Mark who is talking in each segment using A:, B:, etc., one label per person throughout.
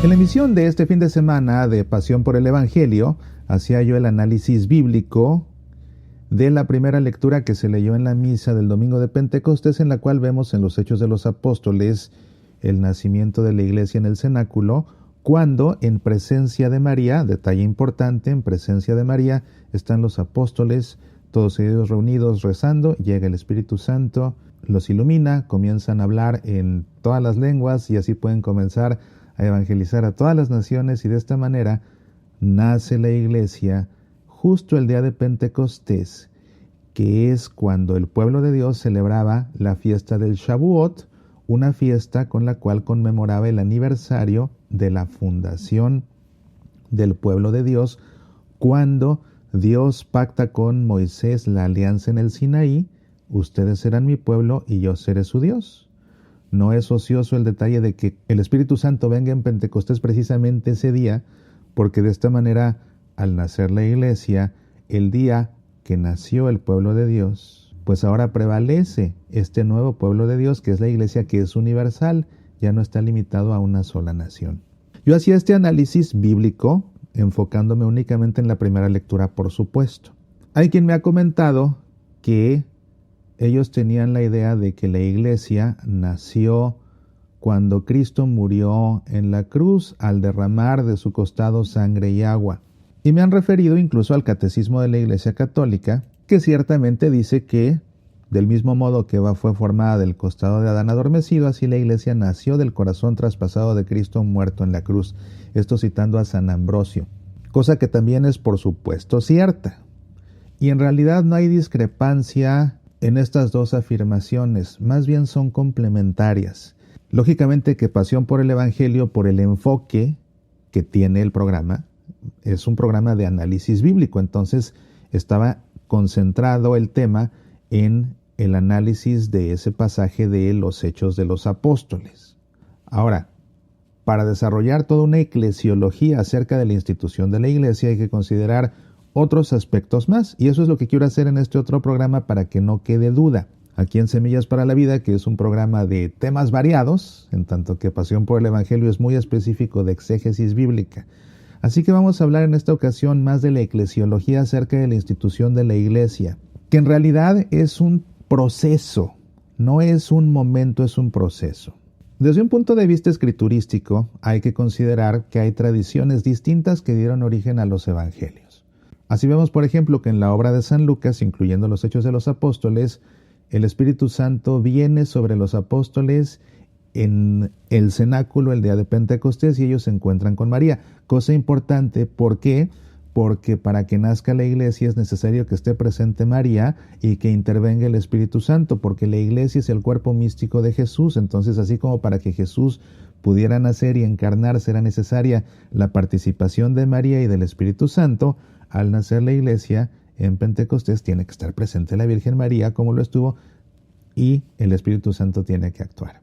A: En la emisión de este fin de semana de Pasión por el Evangelio, hacía yo el análisis bíblico de la primera lectura que se leyó en la misa del domingo de Pentecostés, en la cual vemos en los Hechos de los Apóstoles el nacimiento de la iglesia en el cenáculo, cuando en presencia de María, detalle importante, en presencia de María están los apóstoles, todos ellos reunidos rezando, llega el Espíritu Santo, los ilumina, comienzan a hablar en todas las lenguas y así pueden comenzar a evangelizar a todas las naciones, y de esta manera nace la iglesia justo el día de Pentecostés, que es cuando el pueblo de Dios celebraba la fiesta del Shavuot, una fiesta con la cual conmemoraba el aniversario de la fundación del pueblo de Dios, cuando Dios pacta con Moisés la alianza en el Sinaí: ustedes serán mi pueblo y yo seré su Dios. No es ocioso el detalle de que el Espíritu Santo venga en Pentecostés precisamente ese día, porque de esta manera, al nacer la iglesia, el día que nació el pueblo de Dios, pues ahora prevalece este nuevo pueblo de Dios, que es la iglesia, que es universal, ya no está limitado a una sola nación. Yo hacía este análisis bíblico enfocándome únicamente en la primera lectura, por supuesto. Hay quien me ha comentado que ellos tenían la idea de que la iglesia nació cuando Cristo murió en la cruz al derramar de su costado sangre y agua. Y me han referido incluso al Catecismo de la Iglesia Católica, que ciertamente dice que, del mismo modo que Eva fue formada del costado de Adán adormecido, así la iglesia nació del corazón traspasado de Cristo muerto en la cruz. Esto citando a San Ambrosio, cosa que también es por supuesto cierta. Y en realidad no hay discrepancia en estas dos afirmaciones, más bien son complementarias. Lógicamente que Pasión por el Evangelio, por el enfoque que tiene el programa, es un programa de análisis bíblico, entonces estaba concentrado el tema en el análisis de ese pasaje de los Hechos de los Apóstoles. Ahora, para desarrollar toda una eclesiología acerca de la institución de la iglesia hay que considerar otros aspectos más, y eso es lo que quiero hacer en este otro programa para que no quede duda. Aquí en Semillas para la Vida, que es un programa de temas variados, en tanto que Pasión por el Evangelio es muy específico de exégesis bíblica. Así que vamos a hablar en esta ocasión más de la eclesiología acerca de la institución de la iglesia, que en realidad es un proceso, no es un momento, es un proceso. Desde un punto de vista escriturístico, hay que considerar que hay tradiciones distintas que dieron origen a los evangelios. Así vemos, por ejemplo, que en la obra de San Lucas, incluyendo los Hechos de los Apóstoles, el Espíritu Santo viene sobre los apóstoles en el cenáculo el día de Pentecostés y ellos se encuentran con María. Cosa importante, ¿por qué? Porque para que nazca la iglesia es necesario que esté presente María y que intervenga el Espíritu Santo, porque la iglesia es el cuerpo místico de Jesús. Entonces, así como para que Jesús pudiera nacer y encarnarse era necesaria la participación de María y del Espíritu Santo, al nacer la iglesia en Pentecostés tiene que estar presente la Virgen María como lo estuvo, y el Espíritu Santo tiene que actuar.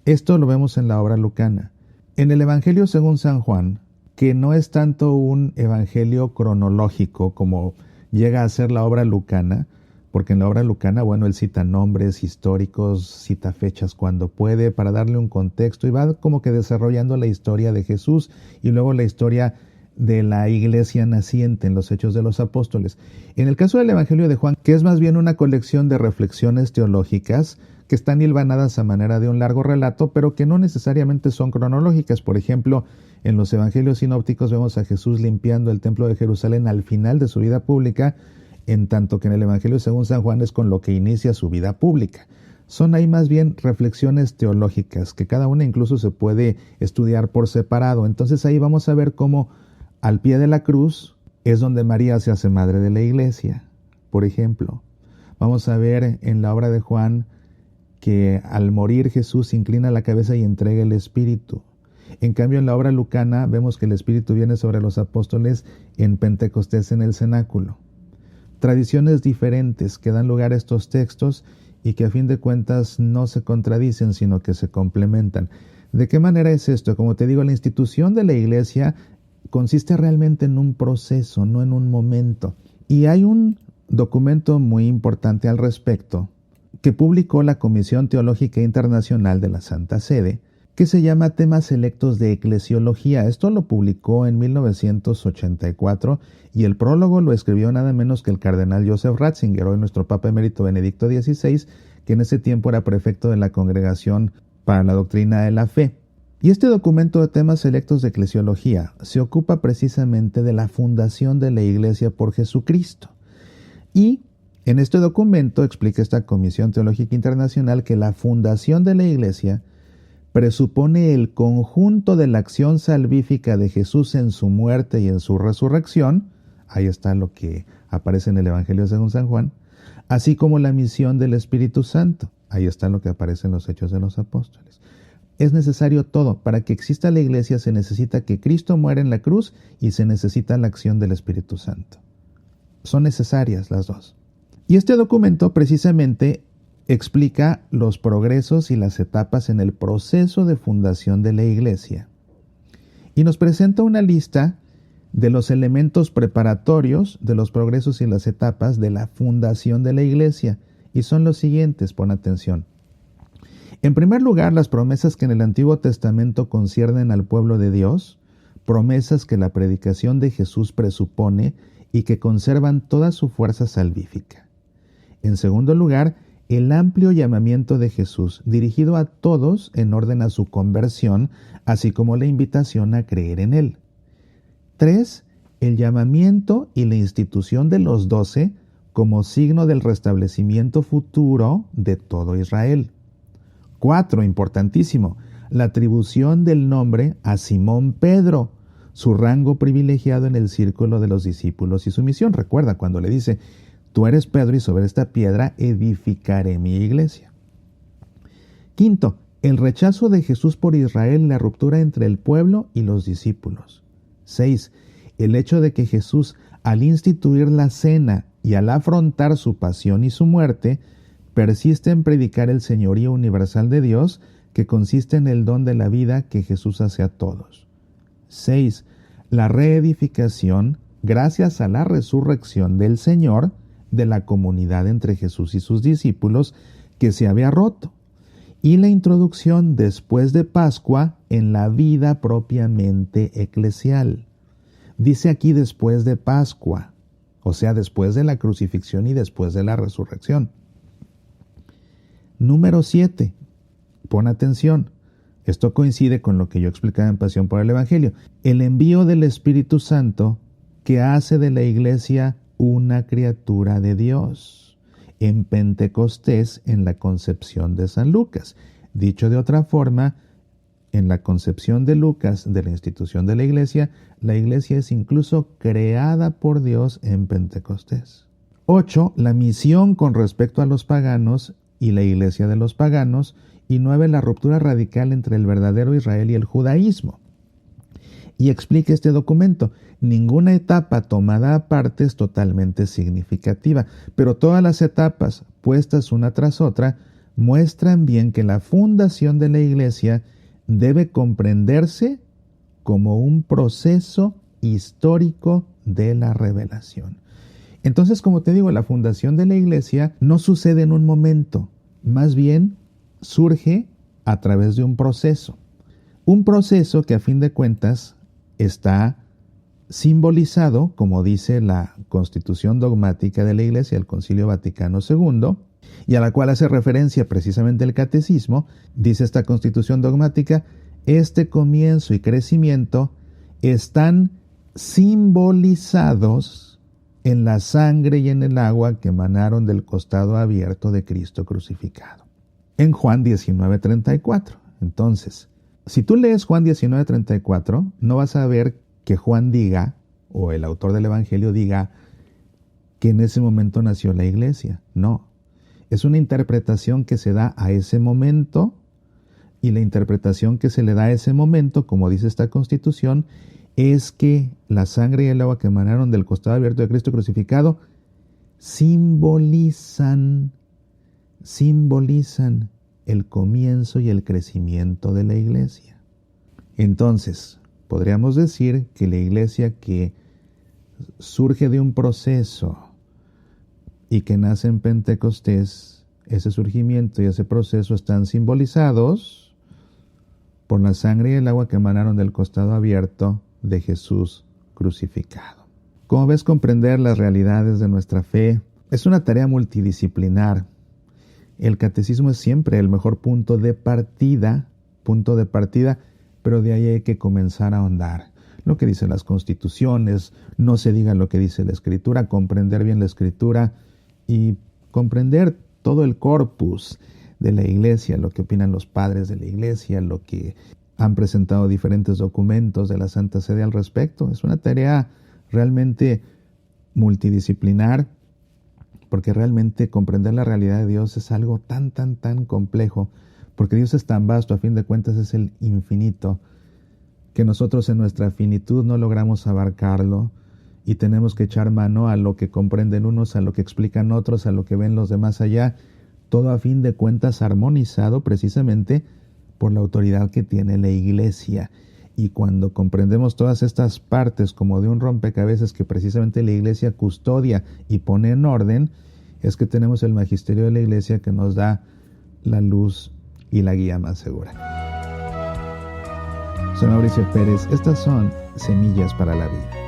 A: Esto lo vemos en la obra lucana. En el Evangelio según San Juan, que no es tanto un evangelio cronológico como llega a ser la obra lucana, porque en la obra lucana, él cita nombres históricos, cita fechas cuando puede para darle un contexto y va como que desarrollando la historia de Jesús y luego la historia de la iglesia naciente en los Hechos de los Apóstoles. En el caso del Evangelio de Juan, que es más bien una colección de reflexiones teológicas que están hilvanadas a manera de un largo relato, pero que no necesariamente son cronológicas. Por ejemplo, en los Evangelios sinópticos vemos a Jesús limpiando el templo de Jerusalén al final de su vida pública, en tanto que en el Evangelio según San Juan es con lo que inicia su vida pública. Son ahí más bien reflexiones teológicas, que cada una incluso se puede estudiar por separado. Entonces ahí vamos a ver cómo al pie de la cruz es donde María se hace madre de la iglesia, por ejemplo. Vamos a ver en la obra de Juan que al morir Jesús inclina la cabeza y entrega el Espíritu. En cambio, en la obra lucana vemos que el Espíritu viene sobre los apóstoles en Pentecostés en el cenáculo. Tradiciones diferentes que dan lugar a estos textos y que a fin de cuentas no se contradicen, sino que se complementan. ¿De qué manera es esto? Como te digo, la institución de la iglesia consiste realmente en un proceso, no en un momento. Y hay un documento muy importante al respecto que publicó la Comisión Teológica Internacional de la Santa Sede, que se llama Temas Selectos de Eclesiología. Esto lo publicó en 1984 y el prólogo lo escribió nada menos que el cardenal Joseph Ratzinger, hoy nuestro Papa Emérito Benedicto XVI, que en ese tiempo era prefecto de la Congregación para la Doctrina de la Fe. Y este documento de Temas Selectos de Eclesiología se ocupa precisamente de la fundación de la Iglesia por Jesucristo. Y en este documento explica esta Comisión Teológica Internacional que la fundación de la Iglesia presupone el conjunto de la acción salvífica de Jesús en su muerte y en su resurrección, ahí está lo que aparece en el Evangelio según San Juan, así como la misión del Espíritu Santo, ahí está lo que aparece en los Hechos de los Apóstoles. Es necesario todo. Para que exista la Iglesia se necesita que Cristo muera en la cruz y se necesita la acción del Espíritu Santo. Son necesarias las dos. Y este documento precisamente explica los progresos y las etapas en el proceso de fundación de la Iglesia. Y nos presenta una lista de los elementos preparatorios de los progresos y las etapas de la fundación de la Iglesia. Y son los siguientes, pon atención. En primer lugar, las promesas que en el Antiguo Testamento conciernen al pueblo de Dios, promesas que la predicación de Jesús presupone y que conservan toda su fuerza salvífica. En segundo lugar, el amplio llamamiento de Jesús, dirigido a todos en orden a su conversión, así como la invitación a creer en Él. 3. El llamamiento y la institución de los 12 como signo del restablecimiento futuro de todo Israel. 4. Importantísimo, la atribución del nombre a Simón Pedro, su rango privilegiado en el círculo de los discípulos y su misión. Recuerda cuando le dice: tú eres Pedro y sobre esta piedra edificaré mi iglesia. 5. El rechazo de Jesús por Israel y la ruptura entre el pueblo y los discípulos. 6. El hecho de que Jesús, al instituir la cena y al afrontar su pasión y su muerte, persiste en predicar el señorío universal de Dios, que consiste en el don de la vida que Jesús hace a todos. 6. La reedificación, gracias a la resurrección del Señor, de la comunidad entre Jesús y sus discípulos que se había roto, y la introducción después de Pascua en la vida propiamente eclesial. Dice aquí después de Pascua, o sea, después de la crucifixión y después de la resurrección. Número 7. Pon atención. Esto coincide con lo que yo explicaba en Pasión por el Evangelio. El envío del Espíritu Santo que hace de la Iglesia una criatura de Dios. En Pentecostés, en la concepción de San Lucas. Dicho de otra forma, en la concepción de Lucas de la institución de la Iglesia es incluso creada por Dios en Pentecostés. 8. La misión con respecto a los paganos y la Iglesia de los paganos. Y 9. La ruptura radical entre el verdadero Israel y el judaísmo. Y explica este documento: ninguna etapa tomada aparte es totalmente significativa, pero todas las etapas, puestas una tras otra, muestran bien que la fundación de la Iglesia debe comprenderse como un proceso histórico de la revelación. Entonces, como te digo, la fundación de la Iglesia no sucede en un momento, más bien surge a través de un proceso que a fin de cuentas está simbolizado, como dice la Constitución Dogmática de la Iglesia del Concilio Vaticano II, y a la cual hace referencia precisamente el Catecismo. Dice esta Constitución Dogmática: este comienzo y crecimiento están simbolizados en la sangre y en el agua que emanaron del costado abierto de Cristo crucificado. En Juan 19:34. Entonces, si tú lees Juan 19:34, no vas a ver que Juan diga, o el autor del Evangelio diga, que en ese momento nació la Iglesia. No, es una interpretación que se da a ese momento, y la interpretación que se le da a ese momento, como dice esta Constitución, es que la sangre y el agua que emanaron del costado abierto de Cristo crucificado simbolizan el comienzo y el crecimiento de la Iglesia. Entonces, podríamos decir que la Iglesia que surge de un proceso y que nace en Pentecostés, ese surgimiento y ese proceso están simbolizados por la sangre y el agua que emanaron del costado abierto de Jesús crucificado. Como ves, comprender las realidades de nuestra fe es una tarea multidisciplinar. El catecismo es siempre el mejor punto de partida, pero de ahí hay que comenzar a ahondar. Lo que dicen las constituciones, no se diga lo que dice la Escritura, comprender bien la Escritura y comprender todo el corpus de la Iglesia, lo que opinan los padres de la Iglesia, lo que han presentado diferentes documentos de la Santa Sede al respecto. Es una tarea realmente multidisciplinar, porque realmente comprender la realidad de Dios es algo tan complejo, porque Dios es tan vasto, a fin de cuentas es el infinito, que nosotros en nuestra finitud no logramos abarcarlo y tenemos que echar mano a lo que comprenden unos, a lo que explican otros, a lo que ven los demás allá, todo a fin de cuentas armonizado precisamente por la autoridad que tiene la Iglesia. Y cuando comprendemos todas estas partes como de un rompecabezas que precisamente la Iglesia custodia y pone en orden, es que tenemos el magisterio de la Iglesia que nos da la luz y la guía más segura. Soy Mauricio Pérez, estas son Semillas para la Vida.